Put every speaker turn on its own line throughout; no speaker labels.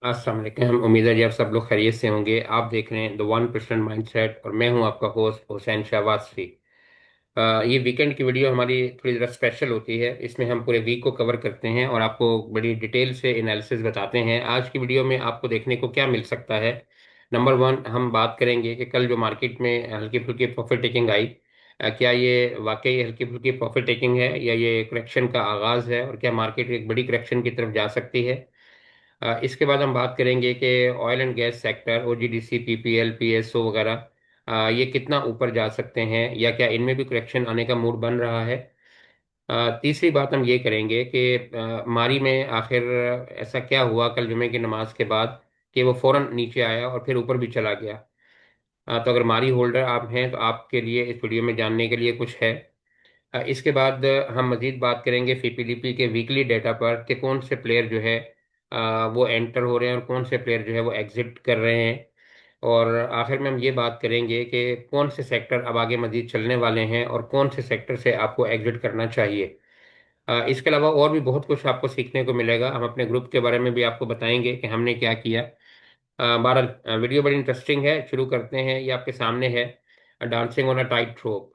अस्सलाम वालेकुम। उम्मीद है जी आप सब लोग खैरियत से होंगे। आप देख रहे हैं द 1% माइंडसेट और मैं हूं आपका होस्ट हुसैन शहबाज़। ये वीकेंड की वीडियो हमारी थोड़ी ज़रा स्पेशल होती है। इसमें हम पूरे वीक को कवर करते हैं और आपको बड़ी डिटेल से एनालिसिस बताते हैं। आज की वीडियो में आपको देखने को क्या मिल सकता है। नंबर वन, हम बात करेंगे कि कल जो मार्केट में हल्की फुल्की प्रॉफिट टेकिंग आई, क्या ये वाकई हल्की फुल्की प्रॉफिट टेकिंग है या ये करेक्शन का आगाज़ है, और क्या मार्केट एक बड़ी करेक्शन की तरफ जा सकती है। इसके बाद हम बात करेंगे कि oil and gas sector, OGDC, PPL, PSO वगैरह, ये कितना ऊपर जा सकते हैं या क्या इनमें भी करेक्शन आने का मूड बन रहा है। तीसरी बात हम ये करेंगे कि मारी में आखिर ऐसा क्या हुआ कल जुमे की नमाज के बाद कि वो फौरन नीचे आया और फिर ऊपर भी चला गया। तो अगर मारी होल्डर आप हैं तो आपके लिए इस वीडियो में जानने के लिए कुछ है। इसके बाद हम मजीद बात करेंगे फीपीडीपी के वीकली डेटा पर कि कौन से प्लेयर जो है वो एंटर हो रहे हैं और कौन से प्लेयर जो है वो एग्जिट कर रहे हैं। और आखिर में हम ये बात करेंगे कि कौन से सेक्टर अब आगे मजीद चलने वाले हैं और कौन से सेक्टर से आपको एग्जिट करना चाहिए। इसके अलावा और भी बहुत कुछ आपको सीखने को मिलेगा। हम अपने ग्रुप के बारे में भी आपको बताएंगे कि हमने क्या किया। बहरहाल वीडियो बड़ी इंटरेस्टिंग है। शुरू करते हैं। ये आपके सामने है, डांसिंग ऑन अ टाइट रोप।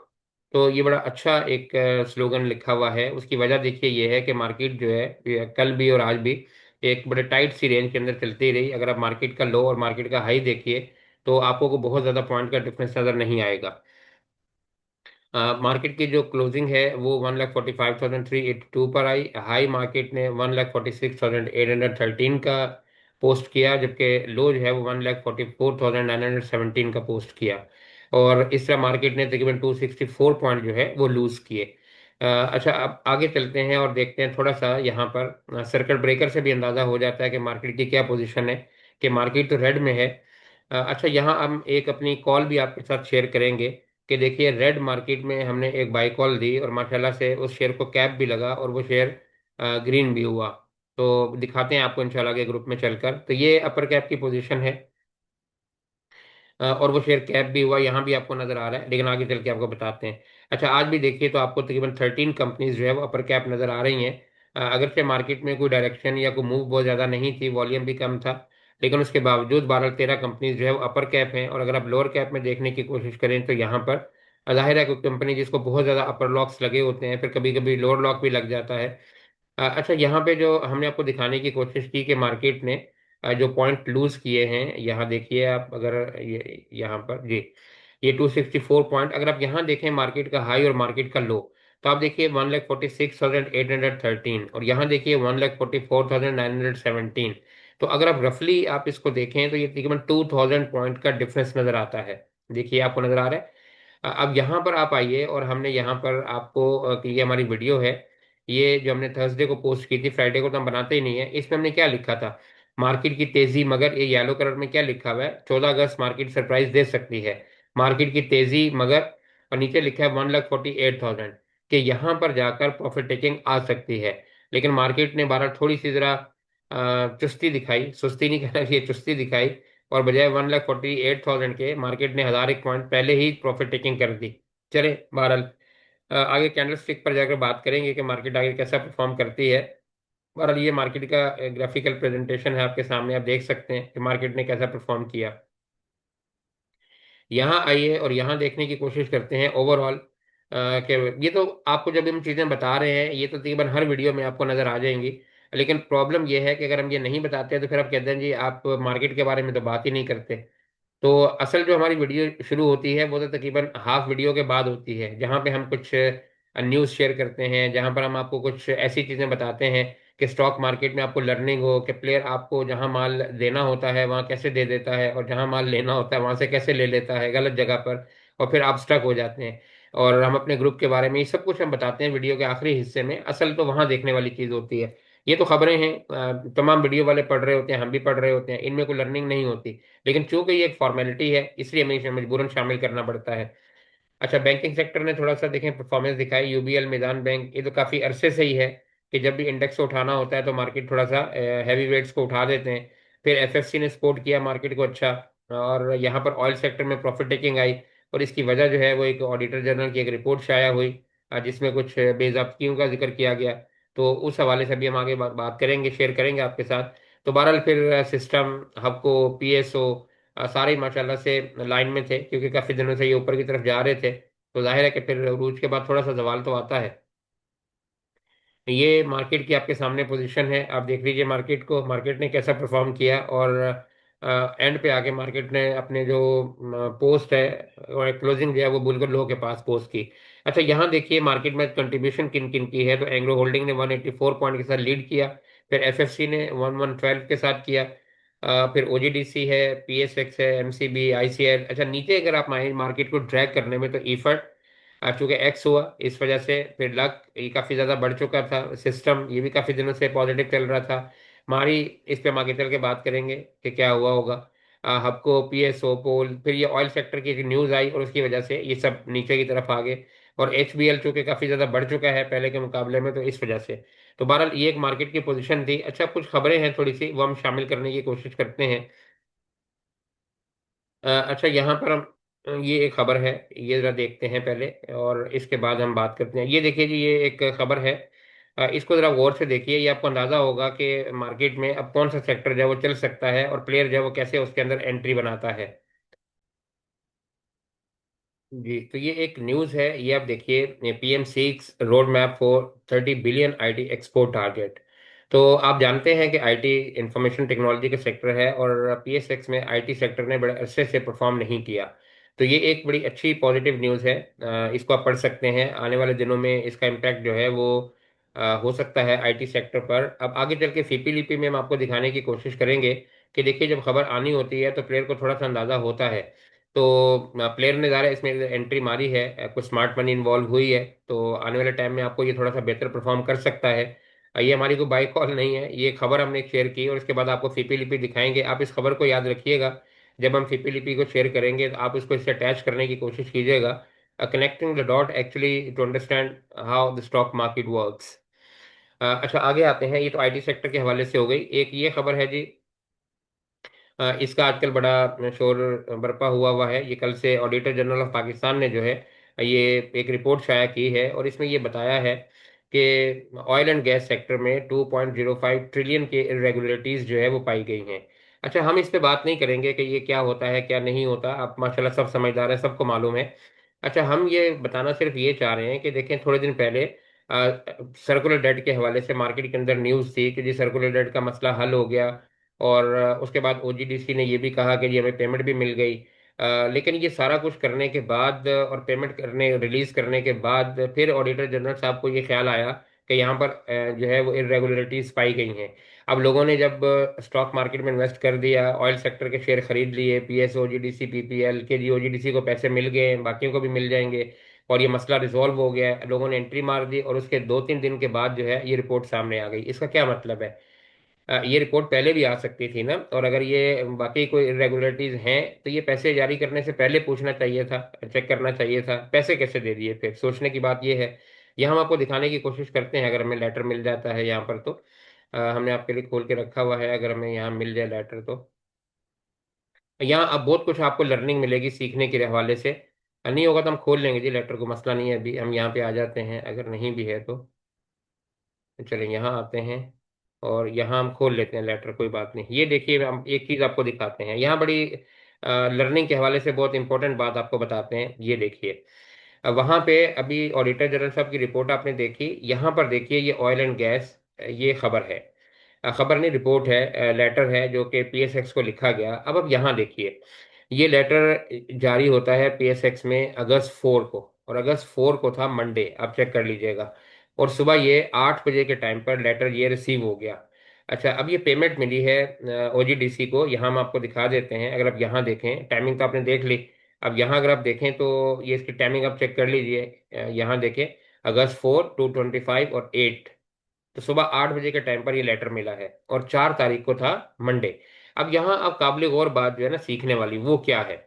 तो ये बड़ा अच्छा एक स्लोगन लिखा हुआ है। उसकी वजह देखिए ये है कि मार्केट जो है ये कल भी और आज भी एक बड़े टाइट सी रेंज के अंदर चलती रही। अगर आप मार्केट का लो और मार्केट का हाई देखिए तो आपको को बहुत ज़्यादा पॉइंट का डिफरेंस नज़र नहीं आएगा। मार्केट की जो क्लोजिंग है वो 1,45,382 पर आई। हाई मार्केट ने 1,46,813 का पोस्ट किया, जबकि लो जो है वो 1,44,917 का पोस्ट किया। और इस तरह मार्केट ने तकरीबन 264 पॉइंट जो है वो लूज किए। अच्छा, अब आगे चलते हैं और देखते हैं थोड़ा सा यहाँ पर सर्किट ब्रेकर से भी अंदाजा हो जाता है कि मार्केट की क्या पोजीशन है, कि मार्केट तो रेड में है। अच्छा, यहाँ हम एक अपनी कॉल भी आपके साथ शेयर करेंगे कि देखिए रेड मार्केट में हमने एक बाई कॉल दी और माशाल्लाह से उस शेयर को कैप भी लगा और वो शेयर ग्रीन भी हुआ। तो दिखाते हैं आपको इंशाल्लाह के ग्रुप में चलकर। तो ये अपर कैप की पोजीशन है, और वो शेयर कैप भी हुआ, यहाँ भी आपको नजर आ रहा है, लेकिन आगे चल के आपको बताते हैं। अच्छा, आज भी देखिए तो आपको तकरीबन 13 कंपनीज जो है वो अपर कैप नजर आ रही हैं। अगरचे मार्केट में कोई डायरेक्शन या कोई मूव बहुत ज़्यादा नहीं थी, वॉल्यूम भी कम था, लेकिन उसके बावजूद 12-13 कंपनीज जो है वो अपर कैप हैं। और अगर आप लोअर कैप में देखने की कोशिश करें तो यहाँ पर जाहिर है कोई कंपनी जिसको बहुत ज़्यादा अपर लॉक्स लगे होते हैं, फिर कभी कभी लोअर लॉक भी लग जाता है। अच्छा, यहाँ पे जो हमने आपको दिखाने की कोशिश की कि मार्केट ने जो पॉइंट लूज किए हैं, यहाँ देखिए आप, अगर ये यहाँ पर जी, ये 264 पॉइंट, अगर आप यहाँ देखें मार्केट का हाई और मार्केट का लो, तो आप देखिए 1,46,813 और यहाँ देखिए 1,44,917। तो अगर आप रफली आप इसको देखें तो ये तकरीबन 2,000 पॉइंट का डिफरेंस नजर आता है। देखिए आपको नजर आ रहा है। अब यहाँ पर आप आइए और हमने यहाँ पर आपको कि ये हमारी वीडियो है, ये जो हमने थर्सडे को पोस्ट की थी, फ्राइडे को तो हम बनाते ही नहीं है। इसमें हमने क्या लिखा था, मार्केट की तेजी मगर, ये येलो कलर में क्या लिखा हुआ है, 14 अगस्त मार्केट सरप्राइज दे सकती है, मार्केट की तेजी मगर, और नीचे लिखा है 1,48,000, कि यहाँ पर जाकर प्रॉफिट टेकिंग आ सकती है। लेकिन मार्केट ने 12 थोड़ी सी जरा चुस्ती दिखाई, सुस्ती नहीं कहना चाहिए, चुस्ती दिखाई, और बजाय 1,48,000 के मार्केट ने 1,001 पॉइंट पहले ही प्रॉफिट टेकिंग कर दी। चले, बहरहाल आगे कैंडल स्टिक पर जाकर बात करेंगे कि मार्केट आगे कैसा परफॉर्म करती है। बहरहाल ये मार्केट का ग्राफिकल प्रेजेंटेशन है आपके सामने, आप देख सकते हैं कि मार्केट ने कैसा परफॉर्म किया। यहाँ आइए और यहाँ देखने की कोशिश करते हैं ओवरऑल कि ये तो आपको जब हम चीज़ें बता रहे हैं ये तो तकरीबन हर वीडियो में आपको नज़र आ जाएंगी, लेकिन प्रॉब्लम ये है कि अगर हम ये नहीं बताते हैं तो फिर आप कहते हैं जी आप मार्केट के बारे में तो बात ही नहीं करते। तो असल जो हमारी वीडियो शुरू होती है वो तो तकरीबन हाफ वीडियो के बाद होती है, जहाँ पे हम कुछ न्यूज़ शेयर करते हैं, जहाँ पर हम आपको कुछ ऐसी चीज़ें बताते हैं कि स्टॉक मार्केट में आपको लर्निंग हो कि प्लेयर आपको जहाँ माल देना होता है वहाँ कैसे दे देता है, और जहाँ माल लेना होता है वहाँ से कैसे ले लेता है गलत जगह पर, और फिर आप स्टक हो जाते हैं। और हम अपने ग्रुप के बारे में ये सब कुछ हम बताते हैं वीडियो के आखिरी हिस्से में। असल तो वहाँ देखने वाली चीज़ होती है। ये तो खबरें हैं, तमाम वीडियो वाले पढ़ रहे होते हैं, हम भी पढ़ रहे होते हैं, इनमें कोई लर्निंग नहीं होती, लेकिन चूंकि ये एक फॉर्मेलिटी है इसलिए हमें इसे मजबूरन शामिल करना पड़ता है। अच्छा, बैंकिंग सेक्टर ने थोड़ा सा देखें परफॉर्मेंस दिखाई। यूबीएल, मैदान बैंक, ये तो काफ़ी अरसे से ही है कि जब भी इंडेक्स को उठाना होता है तो मार्केट थोड़ा सा हैवी वेट्स को उठा देते हैं। फिर एफएफसी ने सपोर्ट किया मार्केट को अच्छा, और यहाँ पर ऑयल सेक्टर में प्रॉफिट टेकिंग आई। और इसकी वजह जो है वो एक ऑडिटर जनरल की एक रिपोर्ट शाया हुई, जिसमें कुछ बेज़ाब्तियों का जिक्र किया गया। तो उस हवाले से भी हम आगे बात करेंगे, शेयर करेंगे आपके साथ। तो बहरहाल फिर सिस्टम, हबको, पीएसओ सारे ही माशाल्लाह से लाइन में थे, क्योंकि काफ़ी दिनों से ये ऊपर की तरफ जा रहे थे। तो जाहिर है कि फिर अरूज के बाद थोड़ा सा जवाल तो आता है। ये मार्केट की आपके सामने पोजीशन है, आप देख लीजिए मार्केट को, मार्केट ने कैसा परफॉर्म किया, और एंड पे आके मार्केट ने अपने जो पोस्ट है और क्लोजिंग जो है वो बिल्कुल लो के पास पोस्ट की। अच्छा, यहाँ देखिए मार्केट में कंट्रीब्यूशन किन किन की है। तो एंग्लो होल्डिंग ने 184 पॉइंट के साथ लीड किया। फिर एफएफसी ने 1112 के साथ किया। फिर ओजीडीसी है, पीएसएक्स है, एमसीबी, आईसीएल। अच्छा, नीचे अगर आप मार्केट को ट्रैक करने में, तो ईफर्ट चूंकि एक्स हुआ इस वजह से, फिर लक ये काफ़ी ज़्यादा बढ़ चुका था, सिस्टम ये भी काफ़ी दिनों से पॉजिटिव चल रहा था। मारी, इस पे हम आगे चल के बात करेंगे कि क्या हुआ होगा। हबको, पीएसओ, पोल, फिर ये ऑयल सेक्टर की न्यूज़ आई और उसकी वजह से ये सब नीचे की तरफ आ गए। और एचबीएल चूंकि काफ़ी ज़्यादा बढ़ चुका है पहले के मुकाबले में, तो इस वजह से। तो बहरहाल ये एक मार्केट की पोजीशन थी। अच्छा, कुछ खबरें हैं थोड़ी सी, वो हम शामिल करने की कोशिश करते हैं। अच्छा, यहाँ पर हम ये एक खबर है, ये जरा देखते हैं पहले, और इसके बाद हम बात करते हैं। ये देखिए जी, ये एक खबर है। इसको जरा गौर से देखिए, ये आपको अंदाजा होगा कि मार्केट में अब कौन सा सेक्टर जो है वो चल सकता है, और प्लेयर जो है वो कैसे उसके अंदर एंट्री बनाता है। जी, तो ये एक न्यूज़ है, ये आप देखिए, PM seeks road map for 30 billion IT export target. तो आप जानते हैं कि आईटी इंफॉर्मेशन टेक्नोलॉजी का सेक्टर है, और पीएसएक्स में आईटी सेक्टर ने बड़े अरसे से परफॉर्म नहीं किया। तो ये एक बड़ी अच्छी पॉजिटिव न्यूज़ है। इसको आप पढ़ सकते हैं, आने वाले दिनों में इसका इम्पैक्ट जो है वो हो सकता है आईटी सेक्टर पर। अब आगे चल के सीपी लिपि में हम आपको दिखाने की कोशिश करेंगे कि देखिए, जब खबर आनी होती है तो प्लेयर को थोड़ा सा अंदाजा होता है। तो प्लेयर ने ज़्यादा इसमें एंट्री मारी है, कुछ स्मार्ट मनी इन्वॉल्व हुई है, तो आने वाले टाइम में आपको ये थोड़ा सा बेहतर परफॉर्म कर सकता है। ये हमारी कोई बाई कॉल नहीं है, ये खबर हमने शेयर की, और इसके बाद आपको फीपी लिपि दिखाएंगे। आप इस खबर को याद रखिएगा, जब हम फीपी लिपि को शेयर करेंगे तो आप इसको इससे अटैच करने की कोशिश कीजिएगा, connecting the dot actually to understand how the stock market works. अच्छा, आगे आते हैं। ये तो आईटी सेक्टर के हवाले से हो गई। एक ये खबर है जी, इसका आजकल बड़ा शोर बरपा हुआ हुआ है। ये कल से ऑडिटर जनरल ऑफ पाकिस्तान ने जो है ये एक रिपोर्ट शाया की है, और इसमें ये बताया है कि ऑयल एंड गैस सेक्टर में 2.05 ट्रिलियन के इरेगुलरिटीज जो है वो पाई गई हैं। अच्छा, हम इस पे बात नहीं करेंगे कि ये क्या होता है क्या नहीं होता, आप माशाल्लाह सब समझदार हैं, सबको मालूम है। अच्छा, हम ये बताना सिर्फ ये चाह रहे हैं कि देखें, थोड़े दिन पहले सर्कुलर डेट के हवाले से मार्केट के अंदर न्यूज़ थी कि जी सर्कुलर डेट का मसला हल हो गया। और उसके बाद ओजीडीसी ने ये भी कहा कि जी हमें पेमेंट भी मिल गई। लेकिन ये सारा कुछ करने के बाद और पेमेंट करने रिलीज करने के बाद फिर ऑडिटर जनरल साहब को ये ख्याल आया कि यहाँ पर जो है वो इरेगुलरिटीज पाई गई हैं। अब लोगों ने जब स्टॉक मार्केट में इन्वेस्ट कर दिया, ऑयल सेक्टर के शेयर खरीद लिए, पीएस, ओजीडीसी, पीपीएल के, जी ओजीडीसी को पैसे मिल गए, बाकियों को भी मिल जाएंगे, और ये मसला रिजॉल्व हो गया है, लोगों ने एंट्री मार दी, और उसके 2-3 दिन के बाद जो है ये रिपोर्ट सामने आ गई। इसका क्या मतलब है? ये रिपोर्ट पहले भी आ सकती थी ना, और अगर ये बाकी कोई इरेगुलरिटीज हैं तो ये पैसे जारी करने से पहले पूछना चाहिए था, चेक करना चाहिए था, पैसे कैसे दे दिए फिर, सोचने की बात ये है। ये हम आपको दिखाने की कोशिश करते हैं, अगर हमें लेटर मिल जाता है यहाँ पर तो। हमने आपके लिए खोल के रखा हुआ है, अगर हमें यहाँ मिल जाए लेटर तो। यहाँ अब बहुत कुछ आपको लर्निंग मिलेगी सीखने के हवाले से। नहीं होगा तो हम खोल लेंगे जी लेटर को, मसला नहीं है, अभी हम यहाँ पे आ जाते हैं, अगर नहीं भी है तो। चलें, यहाँ आते हैं, और यहाँ हम खोल लेते हैं लेटर, कोई बात नहीं। ये देखिए, हम एक चीज़ आपको दिखाते हैं, यहाँ बड़ी लर्निंग के हवाले से बहुत इंपॉर्टेंट बात आपको बताते हैं। ये देखिए, वहाँ पे अभी ऑडिटर जनरल साहब की रिपोर्ट आपने देखी, यहाँ पर देखिए ये ऑयल एंड गैस, ये खबर है, खबर नहीं रिपोर्ट है, लेटर है जो कि पीएसएक्स को लिखा गया। अब यहाँ देखिए, ये लेटर जारी होता है पीएसएक्स में अगस्त 4 को, और अगस्त 4 को था मंडे, आप चेक कर लीजिएगा। और सुबह ये 8 बजे के टाइम पर लेटर ये रिसीव हो गया। अच्छा, अब ये पेमेंट मिली है ओजीडीसी को, यहाँ हम आपको दिखा देते हैं, अगर आप यहाँ देखें, टाइमिंग तो आपने देख ली। अब यहाँ अगर आप देखें तो ये इसकी टाइमिंग आप चेक कर लीजिए। यहाँ देखें, अगस्त 4, 2:25 और 8, तो सुबह 8 बजे के टाइम पर ये लेटर मिला है, और 4 तारीख को था मंडे। अब यहाँ अब काबिल गौर बात जो है ना सीखने वाली, वो क्या है?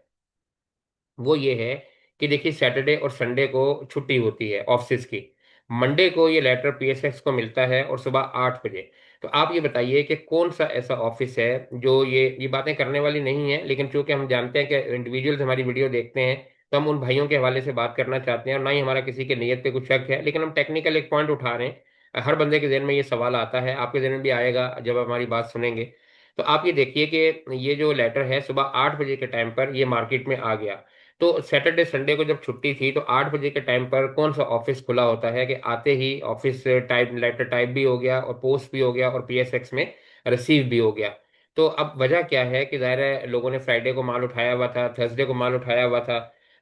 वो ये है कि देखिए, सैटरडे और संडे को छुट्टी होती है ऑफिस की। मंडे को ये लेटर पीएसएक्स को मिलता है, और सुबह 8 बजे। तो आप ये बताइए कि कौन सा ऐसा ऑफिस है जो ये बातें करने वाली नहीं है, लेकिन चूंकि हम जानते हैं कि इंडिविजुअल्स हमारी वीडियो देखते हैं, तो हम उन भाइयों के हवाले से बात करना चाहते हैं, और ना ही हमारा किसी के नीयत पे कुछ शक है, लेकिन हम टेक्निकल एक पॉइंट उठा रहे हैं। हर बंदे के जहन में ये सवाल आता है, आपके जहन में भी आएगा जब आप हमारी बात सुनेंगे। तो आप ये देखिए कि ये जो लेटर है सुबह 8 बजे के टाइम पर ये मार्केट में आ गया। तो सैटरडे संडे को जब छुट्टी थी तो 8 बजे के टाइम पर कौन सा ऑफिस खुला होता है कि आते ही ऑफिस टाइप लेटर टाइप भी हो गया और पोस्ट भी हो गया और पीएसएक्स में रिसीव भी हो गया। तो अब वजह क्या है कि जाहिर है लोगों ने फ्राइडे को माल उठाया हुआ था, थर्सडे को माल उठाया हुआ था,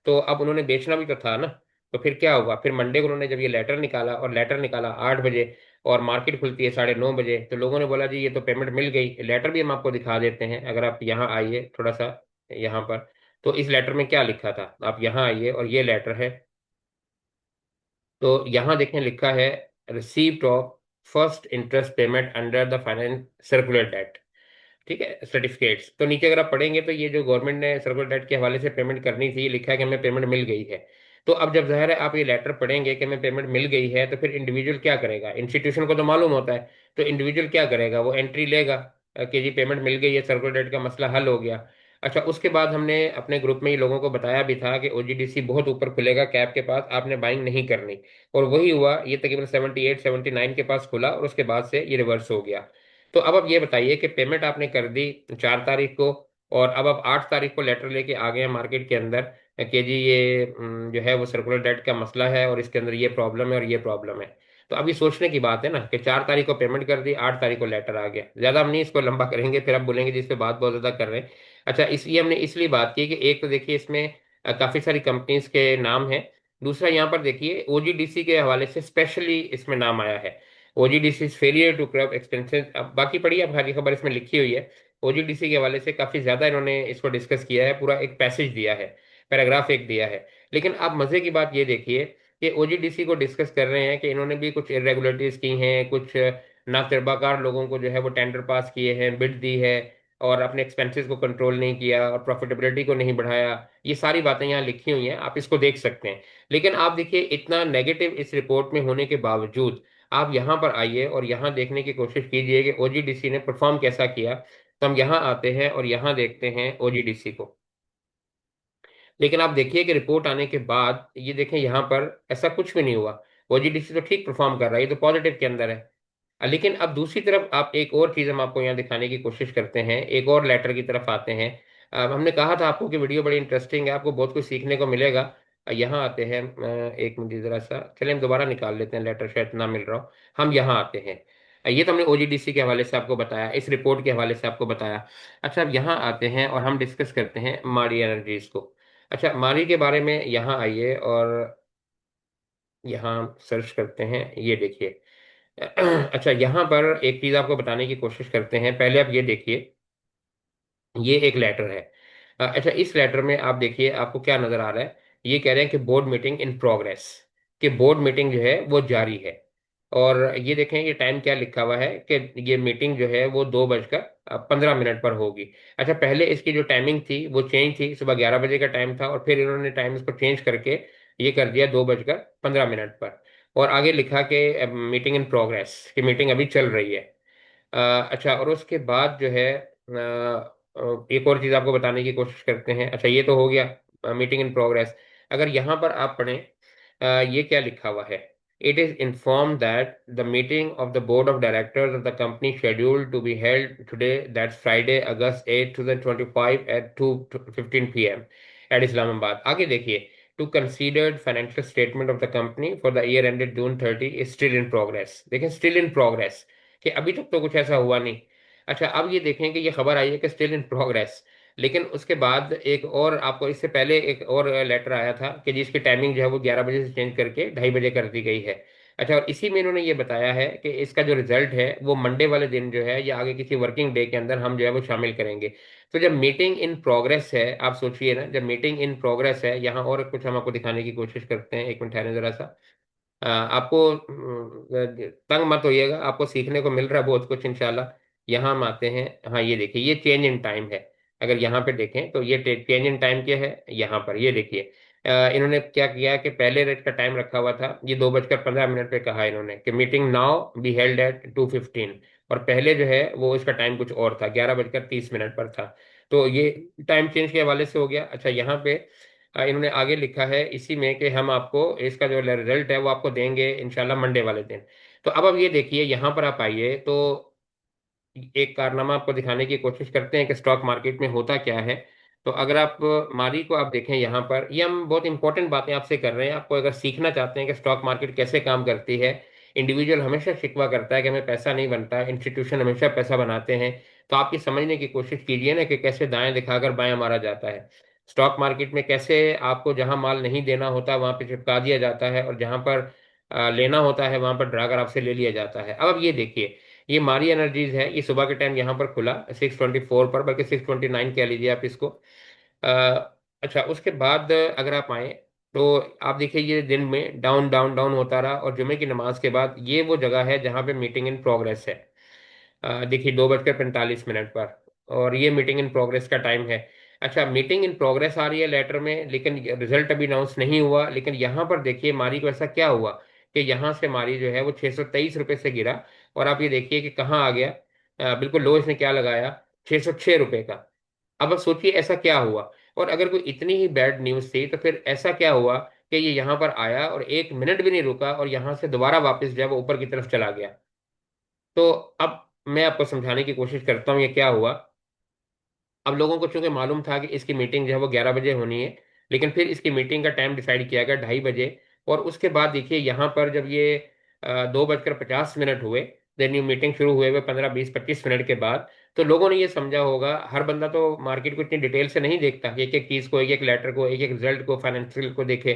तो अब उन्होंने बेचना भी तो था ना। तो फिर क्या हुआ, फिर मंडे को उन्होंने जब ये लेटर निकाला और लेटर निकाला 8 बजे और मार्केट खुलती है 9:30 बजे, तो लोगों ने बोला जी ये तो पेमेंट मिल गई। लेटर भी हम आपको दिखा देते हैं, अगर आप यहाँ आइए थोड़ा सा यहाँ पर। तो इस लेटर में क्या लिखा था, आप यहाँ आइए और ये लेटर है। तो यहाँ देखें लिखा है receipt of first interest payment under the finance circular debt. ठीक है, सर्टिफिकेट्स। तो नीचे अगर आप पढ़ेंगे तो ये जो गवर्नमेंट ने सर्कुलर डेट के हवाले से पेमेंट करनी थी, ये लिखा है कि हमें पेमेंट मिल गई है। तो अब जब जाहिर है आप ये लेटर पढ़ेंगे कि हमें पेमेंट मिल गई है, तो फिर इंडिविजुअल क्या करेगा, इंस्टीट्यूशन को तो मालूम होता है। तो इंडिविजुअल क्या करेगा, वो एंट्री लेगा कि जी पेमेंट मिल गई है, सर्कुलर डेट का मसला हल हो गया। अच्छा, उसके बाद हमने अपने ग्रुप में ही लोगों को बताया भी था कि ओजीडीसी बहुत ऊपर खुलेगा कैप के पास, आपने बाइंग नहीं करनी। और वही हुआ, ये तकरीबन 78 79 के पास खुला और उसके बाद से ये रिवर्स हो गया। तो अब आप ये बताइए कि पेमेंट आपने कर दी 4 तारीख को, और अब आप 8 तारीख को लेटर लेके आ गए हैं मार्केट के अंदर कि जी ये जो है वो सर्कुलर डेट का मसला है और इसके अंदर ये प्रॉब्लम है और ये प्रॉब्लम है। तो अभी सोचने की बात है ना कि 4 तारीख को पेमेंट कर दी, 8 तारीख को लेटर आ गया। ज़्यादा हम नहीं इसको लंबा करेंगे, फिर आप बोलेंगे जी इस पे बात बहुत ज़्यादा कर रहे हैं। अच्छा, इसलिए हमने इसलिए बात की कि एक तो देखिए इसमें काफ़ी सारी कंपनीज के नाम हैं। दूसरा यहाँ पर देखिए ओजीडीसी के हवाले से स्पेशली इसमें नाम आया है, OGDC failure to curb expenses. अब बाकी पढ़िए, अब सारी खबर इसमें लिखी हुई है। ओजीडीसी के हवाले से काफी ज्यादा इन्होंने इसको डिस्कस किया है, पूरा एक पैसेज दिया है, पैराग्राफ एक दिया है। लेकिन अब मजे की बात ये देखिए कि ओजीडीसी को डिस्कस कर रहे हैं कि इन्होंने भी कुछ इरेगुलरिटीज की हैं, कुछ ना तजुर्बाकार लोगों को जो है वो टेंडर पास किए हैं, बिड दी है, और अपने एक्सपेंसेस को कंट्रोल नहीं किया और प्रॉफिटेबिलिटी को नहीं बढ़ाया। ये सारी बातें यहाँ लिखी हुई हैं, आप इसको देख सकते हैं। लेकिन आप देखिए इतना नेगेटिव इस रिपोर्ट में होने के बावजूद आप यहाँ पर आइए और यहाँ देखने की कोशिश कीजिए कि ओजीडीसी ने परफॉर्म कैसा किया। तो हम यहाँ आते हैं और यहाँ देखते हैं ओजीडीसी को। लेकिन आप देखिए कि रिपोर्ट आने के बाद ये देखें यहाँ पर ऐसा कुछ भी नहीं हुआ। ओजीडीसी तो ठीक परफॉर्म कर रहा है, ये तो पॉजिटिव के अंदर है। लेकिन अब दूसरी तरफ आप एक और चीज हम आपको यहाँ दिखाने की कोशिश करते हैं, एक और लेटर की तरफ आते हैं। अब हमने कहा था आपको कि वीडियो बड़ी इंटरेस्टिंग है, आपको बहुत कुछ सीखने को मिलेगा। यहाँ आते हैं, एक मिनट जरा सा चलें, हम दोबारा निकाल लेते हैं, लेटर शायद ना मिल रहा हो। हम यहाँ आते हैं। ये तो हमने ओजीडीसी के हवाले से आपको बताया, इस रिपोर्ट के हवाले से आपको बताया। अच्छा, अब यहाँ आते हैं और हम डिस्कस करते हैं मारी एनर्जीज को। अच्छा, मारी के बारे में यहाँ आइए और यहाँ सर्च करते हैं, ये देखिए। अच्छा, यहाँ पर एक चीज आपको बताने की कोशिश करते हैं, पहले आप ये देखिए, ये एक लेटर है। अच्छा, इस लेटर में आप देखिए आपको क्या नजर आ रहा है। ये कह रहे हैं कि बोर्ड मीटिंग इन प्रोग्रेस, कि बोर्ड मीटिंग जो है वो जारी है। और ये देखें ये टाइम क्या लिखा हुआ है कि ये मीटिंग जो है वो 2:15 पर होगी। अच्छा, पहले इसकी जो टाइमिंग थी वो चेंज थी, सुबह 11 बजे का टाइम था और फिर इन्होंने टाइम इसको चेंज करके ये कर दिया 2:15 पर। और आगे लिखा कि मीटिंग इन प्रोग्रेस, कि मीटिंग अभी चल रही है। अच्छा, और उसके बाद जो है एक और चीज आपको बताने की कोशिश करते हैं। अच्छा, ये तो हो गया मीटिंग इन प्रोग्रेस। अगर यहाँ पर आप पढ़ें, ये क्या लिखा हुआ है, it is inform that the meeting of the board of directors of the company scheduled to be held today, that's Friday August 8 2025 at 2:15 p.m. At Islamabad. आगे देखिए, to considered financial statement of the company for the year ended June 30 is still in progress. देखें, still in progress, कि अभी तक तो कुछ ऐसा हुआ नहीं। अच्छा, अब ये देखें कि ये खबर आई है कि स्टिल इन प्रोग्रेस। लेकिन उसके बाद एक और, आपको इससे पहले एक और लेटर आया था कि जिसकी टाइमिंग जो है वो 11 बजे से चेंज करके 2:30 बजे कर दी गई है। अच्छा, और इसी में इन्होंने ये बताया है कि इसका जो रिजल्ट है वो मंडे वाले दिन जो है या आगे किसी वर्किंग डे के अंदर हम जो है वो शामिल करेंगे। तो जब मीटिंग इन प्रोग्रेस है, आप सोचिए ना, जब मीटिंग इन प्रोग्रेस है, यहाँ और कुछ हम आपको दिखाने की कोशिश करते हैं, एक मिनट ठहरें जरा सा। आपको तंग मत होइएगा, आपको सीखने को मिल रहा है बहुत कुछ इंशाल्लाह। यहाँ हम आते हैं, हाँ ये देखिए ये चेंज इन टाइम है। अगर यहाँ पे देखें तो ये चेंज इन टाइम क्या है, यहाँ पर ये देखिए। इन्होंने क्या किया कि पहले रेट का टाइम रखा हुआ था, ये 2:15 पे कहा इन्होंने कि meeting now be held at 2:15। और पहले जो है वो इसका टाइम कुछ और था, 11:30 पर था। तो ये टाइम चेंज के हवाले से हो गया। अच्छा, यहाँ पे इन्होंने आगे लिखा है इसी में कि हम आपको इसका जो रिजल्ट है वो आपको देंगे इंशाल्लाह मंडे वाले दिन। तो अब ये देखिए यहाँ पर आप आइए तो एक कारनामा आपको दिखाने की कोशिश करते हैं कि स्टॉक मार्केट में होता क्या है। तो अगर आप मारी को आप देखें यहाँ पर, ये हम बहुत इंपॉर्टेंट बातें आपसे कर रहे हैं। आपको अगर सीखना चाहते हैं कि स्टॉक मार्केट कैसे काम करती है, इंडिविजुअल हमेशा शिकवा करता है कि हमें पैसा नहीं बनता, इंस्टीट्यूशन हमेशा पैसा बनाते हैं। तो आप ये समझने की कोशिश कीजिए ना कि कैसे दाएं दिखाकर बायां मारा जाता है। स्टॉक मार्केट में कैसे आपको जहां माल नहीं देना होता वहां पे चिपका दिया जाता है, और जहां पर लेना होता है वहां पर ड्राकर आपसे ले लिया जाता है। अब ये देखिए, ये मारी एनर्जीज है, ये सुबह के टाइम यहाँ पर खुला 624 पर, बल्कि 629 कह लीजिए आप इसको। अच्छा, उसके बाद अगर आप आए तो आप देखिए ये दिन में डाउन डाउन डाउन होता रहा, और जुमे की नमाज के बाद ये वो जगह है जहाँ पे मीटिंग इन प्रोग्रेस है। देखिए 2:45 पर, और ये मीटिंग इन प्रोग्रेस का टाइम है। अच्छा, मीटिंग इन प्रोग्रेस आ रही है लेटर में, लेकिन रिजल्ट अभी अनाउंस नहीं हुआ। लेकिन यहाँ पर देखिए मारी को ऐसा क्या हुआ कि यहाँ से मारी जो है वो 623 रुपये से गिरा, और आप ये देखिए कि कहाँ आ गया। बिल्कुल लो इसने क्या लगाया, 606 रुपये का। अब सोचिए ऐसा क्या हुआ। और अगर कोई इतनी ही बैड न्यूज़ थी तो फिर ऐसा क्या हुआ कि ये यहाँ पर आया और 1 मिनट भी नहीं रुका, और यहाँ से दोबारा वापस जो है वो ऊपर की तरफ चला गया। तो अब मैं आपको समझाने की कोशिश करता हूँ ये क्या हुआ। अब लोगों को चूंकि मालूम था कि इसकी मीटिंग जो है वो 11 बजे होनी है, लेकिन फिर इसकी मीटिंग का टाइम डिसाइड किया गया 2:30 बजे। और उसके बाद देखिए यहाँ पर जब ये 2:50 हुए, देन ये मीटिंग शुरू हुए हुए 15 20 25 मिनट के बाद, तो लोगों ने ये समझा होगा, हर बंदा तो मार्केट को इतनी डिटेल से नहीं देखता कि एक एक चीज़ को, एक एक लेटर को, एक एक रिजल्ट को, फाइनेंशियल को देखे।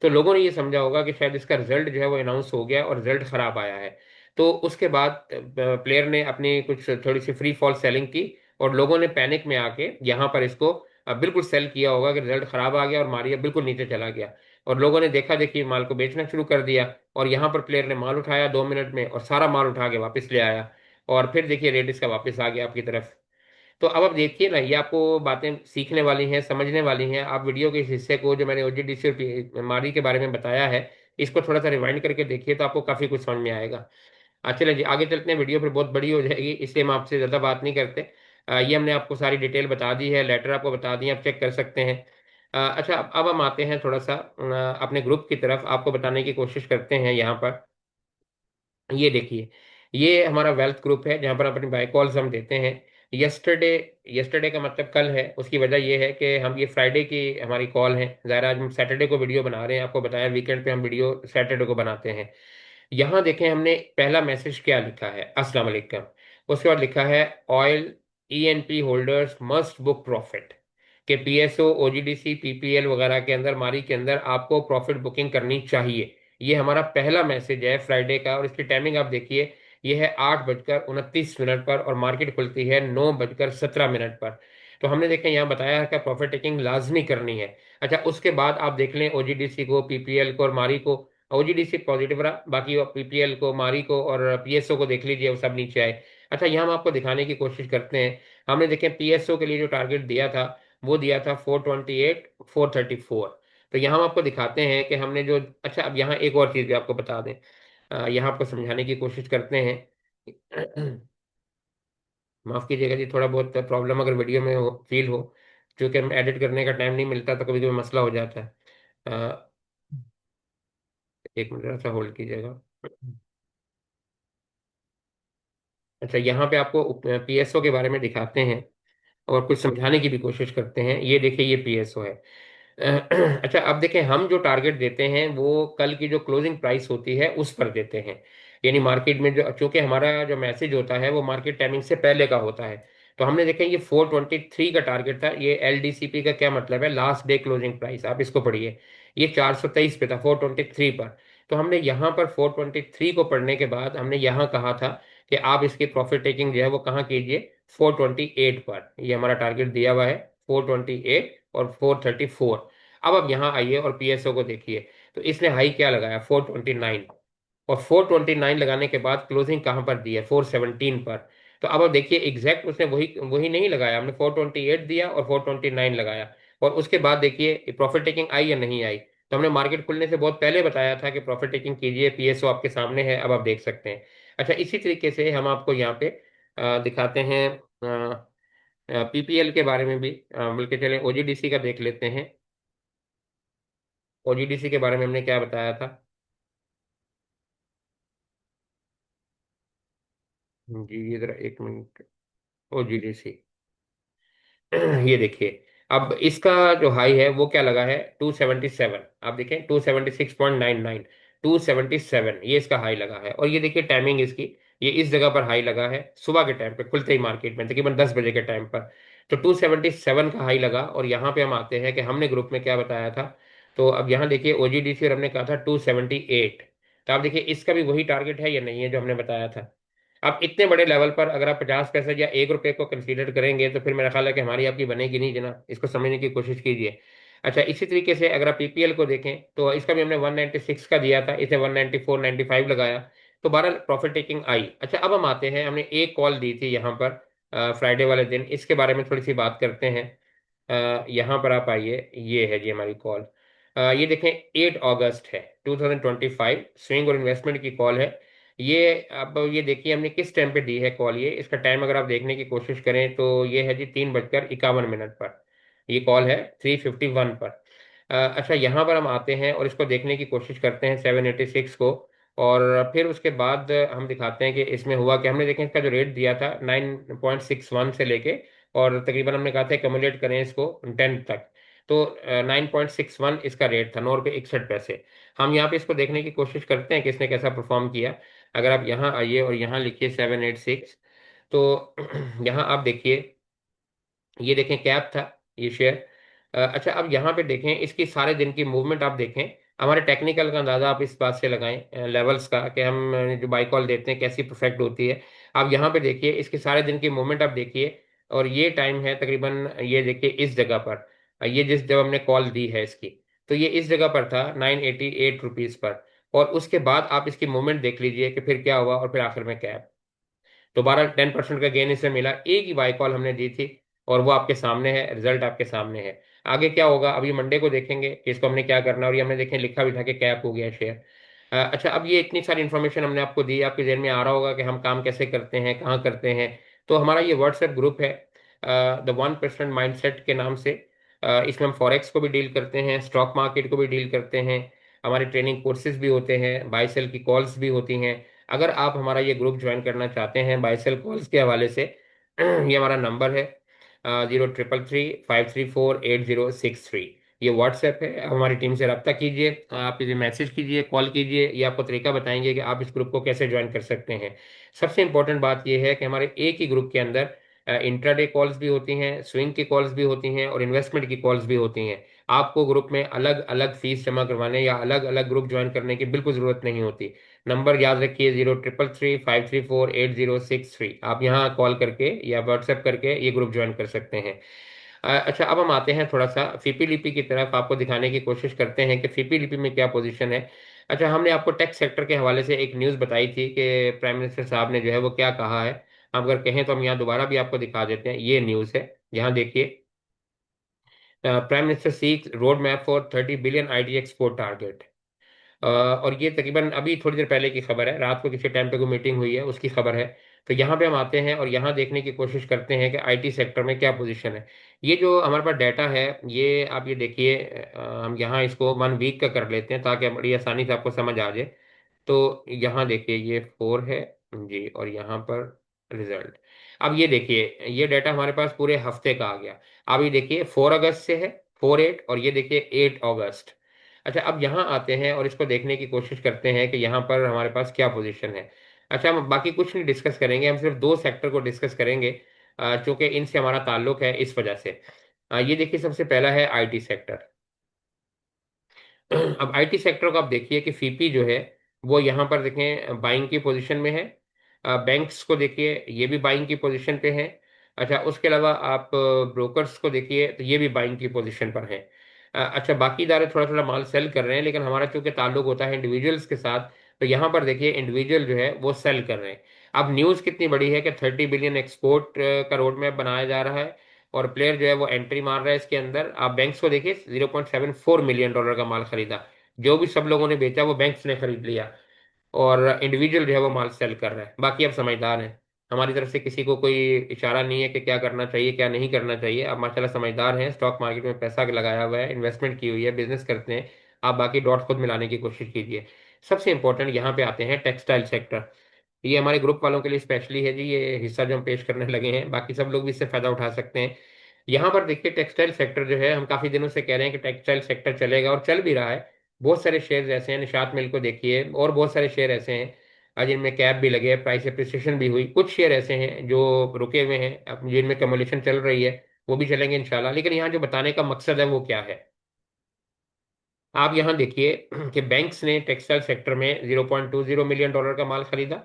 तो लोगों ने ये समझा होगा कि शायद इसका रिजल्ट जो है वो अनाउंस हो गया और रिजल्ट खराब आया है। तो उसके बाद प्लेयर ने अपनी कुछ थोड़ी सी फ्री फॉल सेलिंग की, और लोगों ने पैनिक में आके यहाँ पर इसको बिल्कुल सेल किया होगा कि रिजल्ट खराब आ गया और मारिया बिल्कुल नीचे चला गया। और लोगों ने देखा देखी माल को बेचना शुरू कर दिया, और यहाँ पर प्लेयर ने माल उठाया 2 मिनट में और सारा माल उठा के वापस ले आया। और फिर देखिए रेट इसका वापस आ गया आपकी तरफ। तो अब आप देखिए ना, ये आपको बातें सीखने वाली हैं, समझने वाली हैं। आप वीडियो के इस हिस्से को जो मैंने ओजीडीसी और मारी के बारे में बताया है, इसको थोड़ा सा रिवाइंड करके देखिए तो आपको काफी कुछ समझ में आएगा। चलिए जी आगे चलते हैं, वीडियो फिर बहुत बड़ी हो जाएगी, इसलिए हम आपसे ज़्यादा बात नहीं करते। ये हमने आपको सारी डिटेल बता दी है, लेटर आपको बता दिए, आप चेक कर सकते हैं। अच्छा, अब हम आते हैं थोड़ा सा अपने ग्रुप की तरफ, आपको बताने की कोशिश करते हैं यहाँ पर। ये देखिए, ये हमारा वेल्थ ग्रुप है जहाँ पर अपनी बाय कॉल्स हम देते हैं। यस्टरडे, यस्टरडे का मतलब कल है, उसकी वजह ये है कि हम ये फ्राइडे की हमारी कॉल है, ज़ाहिर आज हम सैटरडे को वीडियो बना रहे हैं, आपको बताया वीकेंड पे हम वीडियो सैटरडे को बनाते हैं। यहाँ देखें हमने पहला मैसेज क्या लिखा है, अस्सलाम वालेकुम। उसके बाद लिखा है oil ENP holders must book profit, के पीएसओ ओजीडीसी पीपीएल वगैरह के अंदर, मारी के अंदर आपको प्रॉफिट बुकिंग करनी चाहिए। ये हमारा पहला मैसेज है फ्राइडे का, और इसकी टाइमिंग आप देखिए, ये है 8:29 पर, और मार्केट खुलती है 9:17 पर। तो हमने देखें यहाँ बताया है कि प्रॉफिट टेकिंग लाजमी करनी है। अच्छा, उसके बाद आप देख लें ओजीडीसी को, पीपीएल को और मारी को। ओजीडीसी पॉजिटिव रहा, बाकी पीपीएल को, मारी को और पीएसओ को देख लीजिए, वो सब नीचे आए। अच्छा, यहाँ हम आपको दिखाने की कोशिश करते हैं। हमने देखें पीएसओ के लिए जो टारगेट दिया था वो दिया था 428 434। तो यहाँ हम आपको दिखाते हैं कि हमने जो, अच्छा अब यहाँ एक और चीज़ भी आपको बता दें, यहाँ आपको समझाने की कोशिश करते हैं। माफ़ कीजिएगा जी, थोड़ा बहुत प्रॉब्लम अगर वीडियो में फील हो, क्योंकि हम एडिट करने का टाइम नहीं मिलता तो कभी कभी मसला हो जाता है। अ, एक मिनट सा होल्ड कीजिएगा। अच्छा, यहाँ पे आपको पीएसओ के बारे में दिखाते हैं और कुछ समझाने की भी कोशिश करते हैं। ये देखिए ये पीएसओ है। अच्छा, अब देखें हम जो टारगेट देते हैं वो कल की जो क्लोजिंग प्राइस होती है उस पर देते हैं। यानी मार्केट में जो, चूंकि हमारा जो मैसेज होता है वो मार्केट टाइमिंग से पहले का होता है, तो हमने देखें ये 423 का टारगेट था। ये एलडीसीपी का क्या मतलब है, लास्ट डे क्लोजिंग प्राइस, आप इसको पढ़िए। ये 423 पे था 423 पर। तो हमने यहाँ पर 423 को पढ़ने के बाद हमने यहाँ कहा था कि आप इसकी प्रॉफिट टेकिंग जो है वो कहाँ कीजिए, 428 पर। ये हमारा टारगेट दिया हुआ है 428 और 434। अब आप यहाँ आइए और पीएसओ को देखिए, तो इसने हाई क्या लगाया, 429। और 429 लगाने के बाद क्लोजिंग कहाँ पर दी है, 417 पर। तो अब आप देखिए एग्जैक्ट उसने वही वही नहीं लगाया, हमने 428 दिया और 429 लगाया। और उसके बाद देखिए प्रॉफिट टेकिंग आई या नहीं आई। तो हमने मार्केट खुलने से बहुत पहले बताया था कि प्रॉफिट टेकिंग कीजिए, पीएसओ आपके सामने है, अब आप देख सकते हैं। अच्छा, इसी तरीके से हम आपको यहाँ पे दिखाते हैं पीपीएल के बारे में भी, बल्कि चले ओजीडीसी का देख लेते हैं। ओजीडीसी के बारे में हमने क्या बताया था। जी ये जरा एक मिनट। ओ जी डी सी। ये देखिए, अब इसका जो हाई है वो क्या लगा है, 277। आप देखें 276.99, 277 ये इसका हाई लगा है। और ये देखिए टाइमिंग इसकी, ये इस जगह पर हाई लगा है सुबह के टाइम पे खुलते ही मार्केट में तकरीबन 10 बजे के टाइम पर। तो 277 का हाई लगा। और यहाँ पे हम आते हैं कि हमने ग्रुप में क्या बताया था। तो अब यहाँ देखिए ओजीडीसी और हमने कहा था 278। तो आप देखिए इसका भी वही टारगेट है या नहीं है जो हमने बताया था। अब इतने बड़े लेवल पर अगर आप 50 पैसे या 1 रुपए को कंसीडर करेंगे तो फिर मेरा ख्याल है कि हमारी आपकी बनेगी नहीं जना, इसको समझने की कोशिश कीजिए। अच्छा इसी तरीके से अगर आप पीपीएल को देखें तो इसका भी हमने 196 का दिया था, इसे 194 95 लगाया। तो 12 प्रॉफिट टेकिंग आई। अच्छा अब हम आते हैं, हमने एक कॉल दी थी यहाँ पर फ्राइडे वाले दिन, इसके बारे में थोड़ी सी बात करते हैं। यहाँ पर आप आइए, ये है जी हमारी कॉल। ये देखें 8 अगस्त है 2025, स्विंग और इन्वेस्टमेंट की कॉल है ये। अब ये देखिए हमने किस टाइम पे दी है कॉल, ये इसका टाइम अगर आप देखने की कोशिश करें तो ये है जी 3:51 पर। ये कॉल है 3:51 पर। अच्छा यहाँ पर हम आते हैं और इसको देखने की कोशिश करते हैं 786 को। और फिर उसके बाद हम दिखाते हैं कि इसमें हुआ कि हमने देखें इसका जो रेट दिया था 9.61 से लेके, और तकरीबन हमने कहा था कम्युलेट करें इसको 10 तक। तो 9.61 इसका रेट था, 9 रुपये 61 पैसे। हम यहाँ पे इसको देखने की कोशिश करते हैं कि इसने कैसा परफॉर्म किया। अगर आप यहाँ आइए और यहाँ लिखिए 786, तो यहाँ आप देखिए, ये देखें कैप था ये शेयर। अच्छा अब यहाँ पे देखें इसकी सारे दिन की मूवमेंट आप देखें। हमारे टेक्निकल का अंदाजा आप इस बात से लगाएं लेवल्स का, कि हम जो बाई कॉल देते हैं कैसी परफेक्ट होती है। आप यहाँ पे देखिए इसके सारे दिन की मूवमेंट आप देखिए। और ये टाइम है तकरीबन, ये देखिए इस जगह पर, ये जिस जब हमने कॉल दी है इसकी, तो ये इस जगह पर था 988 रुपीज पर। और उसके बाद आप इसकी मूवमेंट देख लीजिए कि फिर क्या हुआ, और फिर आखिर में क्या है। दोबारा 10% का गेन इसे मिला, एक ही बाई कॉल हमने दी थी। और वो आपके सामने है, रिजल्ट आपके सामने है। आगे क्या होगा अभी मंडे को देखेंगे कि इसको हमने क्या करना है। और ये हमने देखें लिखा भी था कि कैप हो गया शेयर। अच्छा अब ये इतनी सारी इन्फॉर्मेशन हमने आपको दी, आपके जहन में आ रहा होगा कि हम काम कैसे करते हैं, कहाँ करते हैं। तो हमारा ये व्हाट्सएप ग्रुप है द 1% माइंडसेट के नाम से। इसमें हम फॉरेक्स को भी डील करते हैं, स्टॉक मार्केट को भी डील करते हैं। हमारे ट्रेनिंग कोर्सेज भी होते हैं, बाई सेल की कॉल्स भी होती हैं। अगर आप हमारा ये ग्रुप ज्वाइन करना चाहते हैं बाई सेल कॉल्स के हवाले से, ये हमारा नंबर है 0333534806 ये व्हाट्सएप है। आप हमारी टीम से रब्ता कीजिए, आप इसे मैसेज कीजिए, कॉल कीजिए, ये आपको तरीका बताएंगे कि आप इस ग्रुप को कैसे ज्वाइन कर सकते हैं। सबसे इंपॉर्टेंट बात यह है कि हमारे एक ही ग्रुप के अंदर इंट्राडे कॉल्स भी होती हैं, स्विंग की कॉल्स भी होती हैं, और इन्वेस्टमेंट की कॉल्स भी होती हैं। आपको ग्रुप में अलग अलग फीस जमा करवाने या अलग अलग ग्रुप ज्वाइन करने की बिल्कुल ज़रूरत नहीं होती। नंबर याद रखिए 0333534806। आप यहाँ कॉल करके या व्हाट्सएप करके ये ग्रुप ज्वाइन कर सकते हैं। अच्छा अब हम आते हैं थोड़ा सा फीपी लिपि की तरफ, आपको दिखाने की कोशिश करते हैं कि फीपी लिपि में क्या पोजीशन है। अच्छा हमने आपको टैक्स सेक्टर के हवाले से एक न्यूज़ बताई थी कि प्राइम मिनिस्टर साहब ने जो है वो क्या कहा है। हम अगर कहें तो हम यहाँ दोबारा भी आपको दिखा देते हैं, ये न्यूज़ है। यहाँ देखिए, prime minister seeks road map for 30 billion IT export target. और ये तकरीबन अभी थोड़ी देर पहले की खबर है, रात को किसी टाइम पे कोई मीटिंग हुई है उसकी खबर है। तो यहाँ पे हम आते हैं और यहाँ देखने की कोशिश करते हैं कि आईटी सेक्टर में क्या पोजीशन है। ये जो हमारे पास डाटा है, ये आप ये देखिए, हम यहाँ इसको 1 वीक का कर लेते हैं ताकि बड़ी आसानी से आपको समझ आ जाए। तो यहाँ देखिए ये 4 है जी, और यहाँ पर रिजल्ट। अब ये देखिए ये डाटा हमारे पास पूरे हफ्ते का आ गया। अब ये देखिए 4 अगस्त से है, 4/8, और ये देखिए 8 अगस्त। अच्छा अब यहाँ आते हैं और इसको देखने की कोशिश करते हैं कि यहाँ पर हमारे पास क्या पोजीशन है। अच्छा हम बाकी कुछ नहीं डिस्कस करेंगे, हम सिर्फ दो सेक्टर को डिस्कस करेंगे चूंकि इनसे हमारा ताल्लुक है इस वजह से। ये देखिए सबसे पहला है आईटी सेक्टर। अब आईटी सेक्टर को आप देखिए कि फीपी जो है वो यहाँ पर देखें बाइंग की पोजीशन में है। बैंक्स को देखिए ये भी बाइंग की पोजीशन पे है। अच्छा उसके अलावा आप ब्रोकर्स को देखिए तो ये भी बाइंग की पोजीशन पर है। अच्छा बाकी इदारे थोड़ा थोड़ा माल सेल कर रहे हैं, लेकिन हमारा चूंकि ताल्लुक होता है इंडिविजुअल्स के साथ, तो यहाँ पर देखिए इंडिविजुअल जो है वो सेल कर रहे हैं। अब न्यूज़ कितनी बड़ी है कि 30 बिलियन एक्सपोर्ट का रोड मैप बनाया जा रहा है, और प्लेयर जो है वो एंट्री मार रहा है इसके अंदर। आप बैंक्स को देखिए, $0.74 मिलियन का माल खरीदा। जो भी सब लोगों ने बेचा वो बैंक्स ने खरीद लिया, और इंडिविजुअल जो है वो माल सेल कर रहा है। बाकी आप समझदार हैं, हमारी तरफ से किसी को कोई इशारा नहीं है कि क्या करना चाहिए क्या नहीं करना चाहिए। आप माशाल्लाह समझदार हैं, स्टॉक मार्केट में पैसा लगाया हुआ है, इन्वेस्टमेंट की हुई है, बिजनेस करते हैं। आप बाकी डॉट खुद मिलाने की कोशिश कीजिए। सबसे इंपॉर्टेंट यहाँ पे आते हैं टेक्सटाइल सेक्टर। ये हमारे ग्रुप वालों के लिए स्पेशली है जी, ये हिस्सा जो हम पेश करने लगे हैं, बाकी सब लोग भी इससे फायदा उठा सकते हैं। यहाँ पर देखिए टेक्सटाइल सेक्टर जो है, हम काफी दिनों से कह रहे हैं कि टेक्सटाइल सेक्टर चलेगा और चल भी रहा है। बहुत सारे शेयर ऐसे हैं, निशात मिल को देखिए, और बहुत सारे शेयर ऐसे हैं जिनमें कैप भी लगे है, प्राइस एप्रिसिएशन भी हुई। कुछ शेयर ऐसे हैं जो रुके हुए हैं, अब जिनमें कमोलेशन चल रही है, वो भी चलेंगे इंशाल्लाह। लेकिन यहाँ जो बताने का मकसद है वो क्या है, आप यहाँ देखिए कि बैंक्स ने टेक्सटाइल सेक्टर में $0.20 मिलियन का माल खरीदा।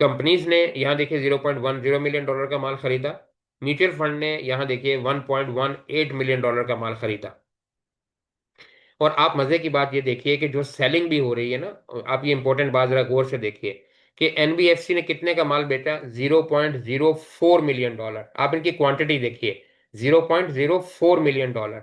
कंपनीज ने यहाँ देखिए $0.10 मिलियन का माल खरीदा। म्यूचुअल फंड ने यहाँ देखिए $1.18 मिलियन का माल खरीदा। और आप मजे की बात ये देखिए कि जो सेलिंग भी हो रही है ना, आप ये इंपॉर्टेंट बात जरा गौर से देखिए कि एनबीएफसी ने कितने का माल बेचा, $0.04 मिलियन। आप इनकी क्वांटिटी देखिए, $0.04 मिलियन।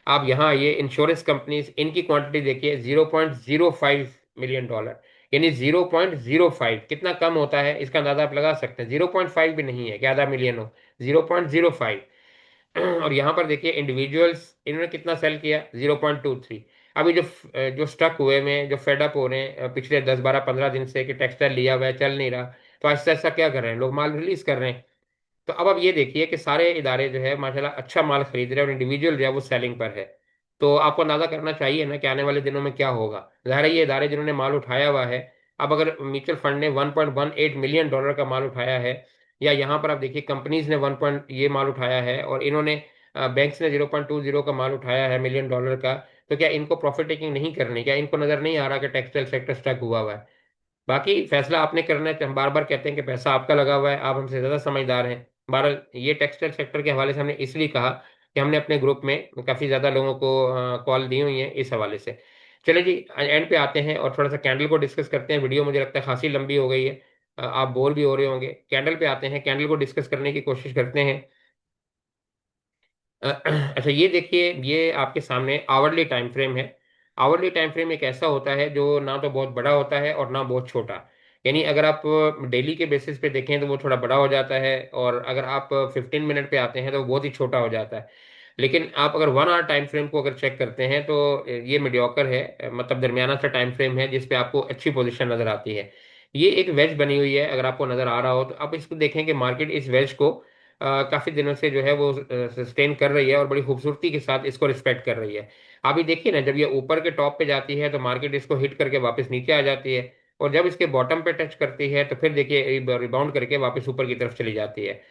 आप यहाँ आइए, इंश्योरेंस कंपनीज, इनकी क्वांटिटी देखिए, $0.05 मिलियन। यानी 0.05 कितना कम होता है, इसका अंदाजा आप लगा सकते हैं। 0.5 भी नहीं है कि आधा मिलियन हो, 0.05। और यहाँ पर देखिए इंडिविजुअल्स, इन्होंने कितना सेल किया, 0.23। अभी जो जो स्टक हुए में, जो फेडअप हो रहे हैं पिछले 10 12 15 दिन से कि टेक्सटाइल लिया हुआ है चल नहीं रहा, तो ऐसा ऐसा क्या कर रहे हैं लोग, माल रिलीज कर रहे हैं। तो अब आप ये देखिए कि सारे इदारे जो है माशाल्लाह अच्छा माल खरीद रहे हैं और इंडिविजुअल जो है वो सेलिंग पर है। तो आपको अंदाजा करना चाहिए ना कि आने वाले दिनों में क्या होगा। ज़ाहिर है ये इदारे जिन्होंने माल उठाया हुआ है, अब अगर म्यूचुअल फंड ने $1.18 मिलियन का माल उठाया है, या यहाँ पर आप देखिए कंपनीज ने वन पॉइंट ये माल उठाया है, और इन्होंने बैंक्स ने 0.20 का माल उठाया है $1 मिलियन का, तो क्या इनको प्रॉफिट टेकिंग नहीं करनी? क्या इनको नजर नहीं आ रहा कि टेक्सटाइल सेक्टर स्टक हुआ हुआ है? बाकी फैसला आपने करना है, हम बार बार कहते हैं कि पैसा आपका लगा हुआ है, आप हमसे ज़्यादा समझदार हैं। बहरहाल ये टेक्सटाइल सेक्टर के हवाले से हमने इसलिए कहा कि हमने अपने ग्रुप में काफ़ी ज़्यादा लोगों को कॉल दी हुई है इस हवाले से। चले जी, एंड पे आते हैं और थोड़ा सा कैंडल को डिस्कस करते हैं। वीडियो मुझे लगता है खासी लंबी हो गई है, आप बोर भी हो रहे होंगे। कैंडल पे आते हैं, कैंडल को डिस्कस करने की कोशिश करते हैं। अच्छा ये देखिए, ये आपके सामने आवरली टाइम फ्रेम है। आवरली टाइम फ्रेम एक ऐसा होता है जो ना तो बहुत बड़ा होता है और ना बहुत छोटा। यानी अगर आप डेली के बेसिस पे देखें तो वो थोड़ा बड़ा हो जाता है, और अगर आप 15 मिनट पे आते हैं तो वो बहुत ही छोटा हो जाता है। लेकिन आप अगर 1 आवर टाइम फ्रेम को अगर चेक करते हैं तो ये मीडियोकर है, मतलब दरमियाना सा टाइम फ्रेम है जिसपे आपको अच्छी पोजीशन नजर आती है। ये एक वेज बनी हुई है, अगर आपको नजर आ रहा हो तो आप इसको देखें कि मार्केट इस वेज को काफी दिनों से जो है वो सस्टेन कर रही है और बड़ी खूबसूरती के साथ इसको रिस्पेक्ट कर रही है। अभी देखिए ना, जब ये ऊपर के टॉप पे जाती है तो मार्केट इसको हिट करके वापस नीचे आ जाती है, और जब इसके बॉटम पे टच करती है तो फिर देखिए रिबाउंड करके वापस ऊपर की तरफ चली जाती है।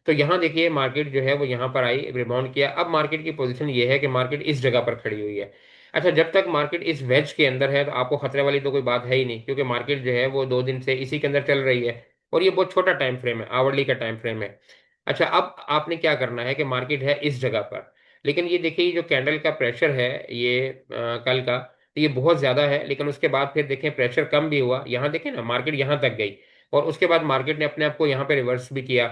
तो यहाँ देखिए मार्केट जो है वो यहाँ पर आई, रिबाउंड किया। अब मार्केट की पोजीशन ये है कि मार्केट इस जगह पर खड़ी हुई है। अच्छा, जब तक मार्केट इस वेज के अंदर है तो आपको खतरे वाली तो कोई बात है ही नहीं, क्योंकि मार्केट जो है वो 2 दिन से इसी के अंदर चल रही है, और ये बहुत छोटा टाइम फ्रेम है, आवरली का टाइम फ्रेम है। अच्छा, अब आपने क्या करना है कि मार्केट है इस जगह पर, लेकिन ये देखिए जो कैंडल का प्रेशर है ये कल का, तो ये बहुत ज्यादा है। लेकिन उसके बाद फिर देखें प्रेशर कम भी हुआ, यहाँ देखें ना मार्केट यहाँ तक गई, और उसके बाद मार्केट ने अपने आप को यहाँ पे रिवर्स भी किया।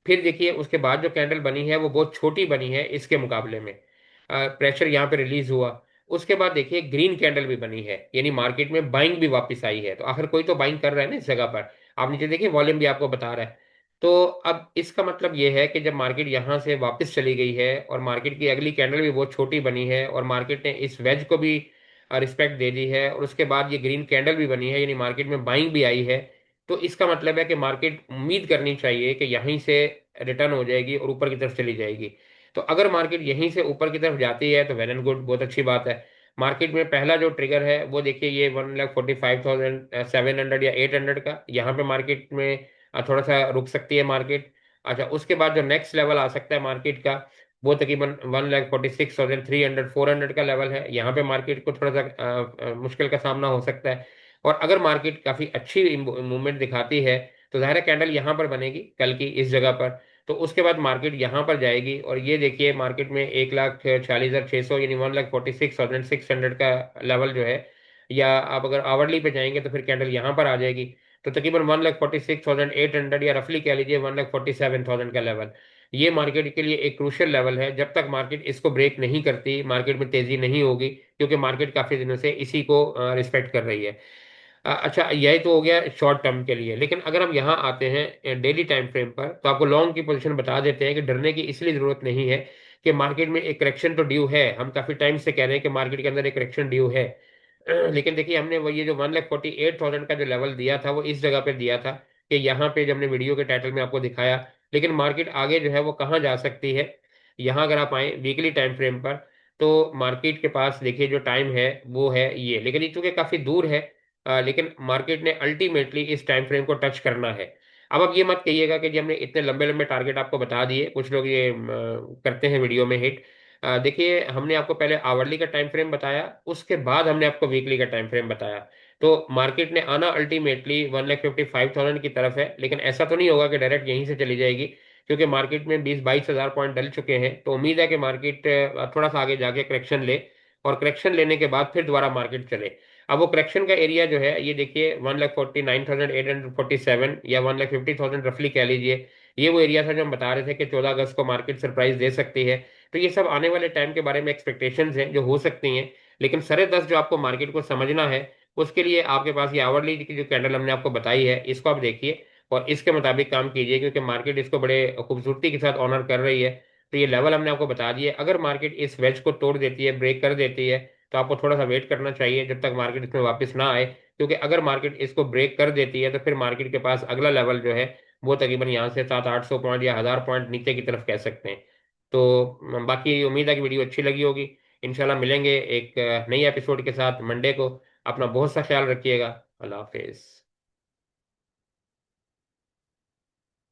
फिर देखिए उसके बाद जो कैंडल बनी है वो बहुत छोटी बनी है इसके मुकाबले में, प्रेशर यहाँ पे रिलीज हुआ। उसके बाद देखिए ग्रीन कैंडल भी बनी है, यानी मार्केट में बाइंग भी वापस आई है। तो आखिर कोई तो बाइंग कर रहा है ना इस जगह पर। आप नीचे देखिए वॉल्यूम भी आपको बता रहा है। तो अब इसका मतलब ये है कि जब मार्केट यहाँ से वापस चली गई है और मार्केट की अगली कैंडल भी बहुत छोटी बनी है, और मार्केट ने इस वेज को भी रिस्पेक्ट दे दी है, और उसके बाद ये ग्रीन कैंडल भी बनी है, यानी मार्केट में बाइंग भी आई है। तो इसका मतलब है कि मार्केट उम्मीद करनी चाहिए कि यहीं से रिटर्न हो जाएगी और ऊपर की तरफ चली जाएगी। तो अगर मार्केट यहीं से ऊपर की तरफ जाती है तो वेल एंड गुड, बहुत अच्छी बात है। मार्केट में पहला जो ट्रिगर है वो देखिए ये 1,45,700 या 800 का, यहाँ पे मार्केट में थोड़ा सा रुक सकती है मार्केट। अच्छा, उसके बाद जो नेक्स्ट लेवल आ सकता है मार्केट का, वो तकरीबन 1,46,300 400 का लेवल है। यहाँ पे मार्केट को थोड़ा सा मुश्किल का सामना हो सकता है। और अगर मार्केट काफ़ी अच्छी मूवमेंट दिखाती है तो ज़ाहिर है कैंडल यहाँ पर बनेगी कल की इस जगह पर। तो उसके बाद मार्केट यहाँ पर जाएगी, और ये देखिए मार्केट में 1,46,600 यानी 1,46,600 का लेवल जो है, या आप अगर आवरली पे जाएंगे तो फिर कैंडल यहाँ पर आ जाएगी। तो तकरीबन 1,46,800 या रफली कह लीजिए 1,47,000 का लेवल, ये मार्केट के लिए एक क्रूशियल लेवल है। जब तक मार्केट इसको ब्रेक नहीं करती मार्केट में तेजी नहीं होगी, क्योंकि मार्केट काफी दिनों से इसी को रिस्पेक्ट कर रही है। अच्छा, यही तो हो गया शॉर्ट टर्म के लिए। लेकिन अगर हम यहाँ आते हैं डेली टाइम फ्रेम पर, तो आपको लॉन्ग की पोजीशन बता देते हैं कि डरने की इसलिए जरूरत नहीं है कि मार्केट में एक करेक्शन तो ड्यू है। हम काफी टाइम से कह रहे हैं कि मार्केट के अंदर एक करेक्शन ड्यू है। लेकिन देखिए हमने वो ये जो 1,48,000 का जो लेवल दिया था वो इस जगह पे दिया था कि यहाँ पे जब हमने वीडियो के टाइटल में आपको दिखाया, लेकिन मार्केट आगे जो है वो कहाँ जा सकती है। यहाँ अगर आप आए वीकली टाइम फ्रेम पर, तो मार्केट के पास देखिए जो टाइम है वो है ये, लेकिन ये चूंकि काफी दूर है, लेकिन मार्केट ने अल्टीमेटली इस टाइम फ्रेम को टच करना है। अब आप ये मत कहिएगा कि जी हमने इतने लंबे लंबे टारगेट आपको बता दिए, कुछ लोग ये करते हैं वीडियो में हिट। देखिए हमने आपको पहले आवरली का टाइम फ्रेम बताया, उसके बाद हमने आपको वीकली का टाइम फ्रेम बताया। तो मार्केट ने आना अल्टीमेटली 1,55,000 की तरफ है, लेकिन ऐसा तो नहीं होगा कि डायरेक्ट यहीं से चली जाएगी, क्योंकि मार्केट में 20-22 हज़ार पॉइंट डल चुके हैं। तो उम्मीद है कि मार्केट थोड़ा सा आगे जाके करेक्शन ले, और करेक्शन लेने के बाद फिर दोबारा मार्केट चले। अब वो करेक्शन का एरिया जो है ये देखिए 1,49,847 या 1,50,000 रफली कह लीजिए, ये वो एरिया था जो हम बता रहे थे कि 14 अगस्त को मार्केट सरप्राइज दे सकती है। तो ये सब आने वाले टाइम के बारे में एक्सपेक्टेशंस हैं जो हो सकती हैं, लेकिन सरे दस जो आपको मार्केट को समझना है, उसके लिए आपके पास ये आवरली की जो कैंडल हमने आपको बताई है इसको आप देखिए और इसके मुताबिक काम कीजिए, क्योंकि मार्केट इसको बड़े खूबसूरती के साथ ऑनर कर रही है। तो ये लेवल हमने आपको बता दिए, अगर मार्केट इस वेज को तोड़ देती है, ब्रेक कर देती है, तो आपको थोड़ा सा वेट करना चाहिए जब तक मार्केट इसमें वापस ना आए, क्योंकि अगर मार्केट इसको ब्रेक कर देती है तो फिर मार्केट के पास अगला लेवल जो है वो तकरीबन यहाँ से 700-800 पॉइंट या 1,000 पॉइंट नीचे की तरफ कह सकते हैं। तो बाकी उम्मीद है कि वीडियो अच्छी लगी होगी। इंशाल्लाह मिलेंगे एक नई एपिसोड के साथ मंडे को। अपना बहुत सा ख्याल रखिएगा। अल्लाह हाफिज।